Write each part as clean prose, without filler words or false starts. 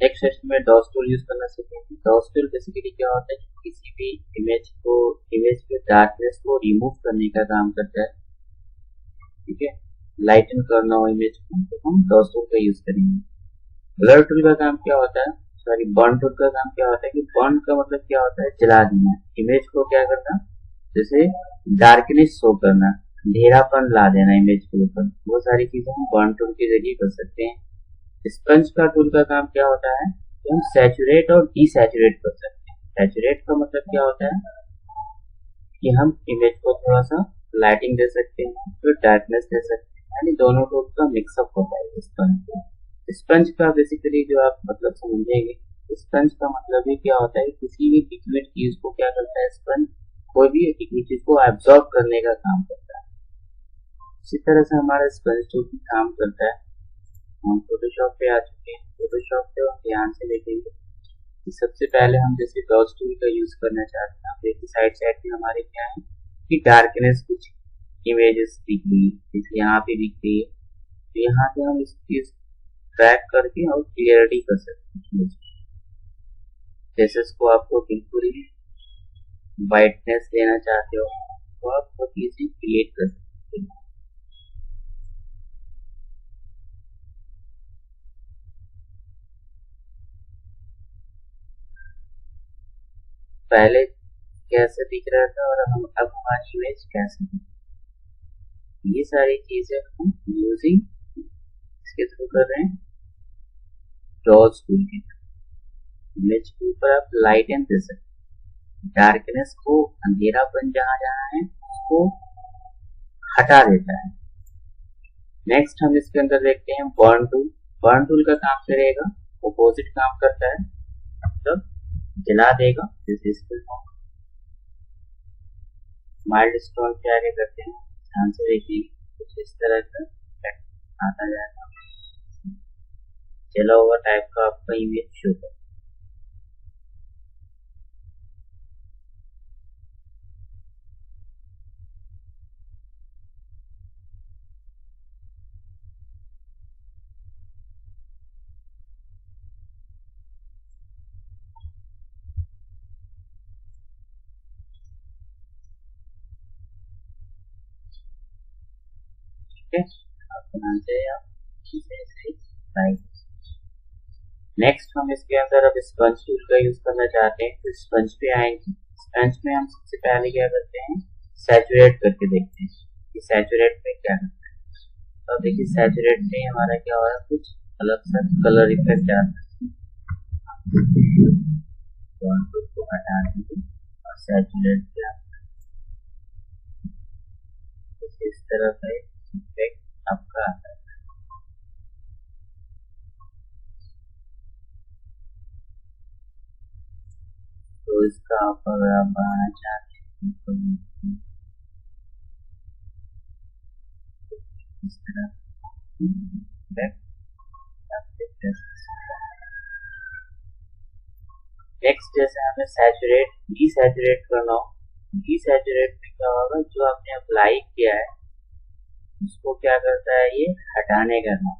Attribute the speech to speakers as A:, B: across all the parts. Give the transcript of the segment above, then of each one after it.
A: Next session में DOS tool use करना सीखेंगे। डॉस टूल बेसिकली क्या होता है कि किसी भी इमेज के डार्कनेस को रिमूव करने का काम करता है। ठीक है, लाइटन करना हो इमेज को तो हम डॉस टूल का यूज करेंगे। ब्लर टूल का काम क्या होता है, सॉरी बर्न टूल का काम क्या होता है कि बर्न का मतलब क्या होता है, जला देना, इमेज को क्या करना, जैसे डार्कनेस शो करना, अंधेरापन ला देना इमेज के ऊपर, वो सारी चीजें हम बर्न टूल के जरिए कर सकते हैं। स्पंज का टूल का काम क्या होता है कि हम सैचुरेट और डीसैचुरेट कर सकते हैं। सैचुरेट का मतलब क्या होता है कि हम इमेज को थोड़ा सा लाइटिंग दे सकते हैं, फिर डार्कनेस दे सकते हैं, यानी दोनों टूल का मिक्सअप होता है स्पंज। स्पंज का बेसिकली जो आप मतलब समझेंगे, स्पंज का मतलब ही क्या होता है, किसी भी लिक्विड चीज को क्या करता है स्पंज, कोई भी लिक्विड चीज को एब्जॉर्ब करने का काम करता है। इसी तरह से हमारा स्पंज टूल भी काम करता है। हम फोटोशॉप पे आ चुके हैं। फोटोशॉप पे हम ध्यान से देखेंगे कि सबसे पहले हम जैसे डॉस टूल का यूज करना चाहते हैं, देखिए साइड साइड में हमारे क्या है कि डार्कनेस कुछ इमेजेस दिख रही है, जैसे यहाँ पे दिख रही है, तो यहाँ पे हम इस चीज ट्रैक करके और क्लियरिटी कर सकते हैं। जैसे इसको आपको बिल्कुल ही वाइटनेस देना चाहते हो तो आप बहुत इजी क्रिएट कर सकते हैं। पहले कैसे दिख रहा था और अब हमारी इमेज कैसे दिख, ये सारी चीजें हम यूजिंग इसके थ्रू कर रहे हैं डॉस टूल के। इमेज के ऊपर आप लाइटन दे सकते हैं, डार्कनेस को, अंधेरापन जहां जहां है उसको हटा देता है। नेक्स्ट हम इसके अंदर देखते हैं बर्न टूल। बर्न टूल का काम करेगा, अपोजिट काम करता है, मतलब जला देगा। जैसे इसको माइल्ड स्टोन पे आगे करते हैं, ध्यान से देखिए कुछ इस तरह का आता जाएगा, जला हुआ टाइप का आपका इमेज शो होगा। नेक्स्ट हम इसके अंदर अब स्पंज टूल का यूज करना चाहते हैं, तो स्पंज पे आएंगे। स्पंज में हम सबसे पहले क्या करते हैं, सैचुरेट करके देखते हैं कि सैचुरेट में क्या करते हैं। तो देखिए सैचुरेट में हमारा क्या हो रहा है, कुछ अलग सा कलर इफेक्ट आता है। को हटा देंगे और सैचुरेट पे इस तरह का इफेक्ट आपका आता है। तो इसका आप अगर आप बनाना चाहते हैं तो इस तरह नेक्स्ट जैसे हमें सैचुरेट डीसैचुरेट करना हो, डीसैचुरेट में क्या होगा, जो आपने अप्लाई किया है उसको क्या करता है, ये हटाने का काम,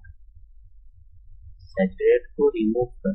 A: सैचुरेट को रिमूव कर,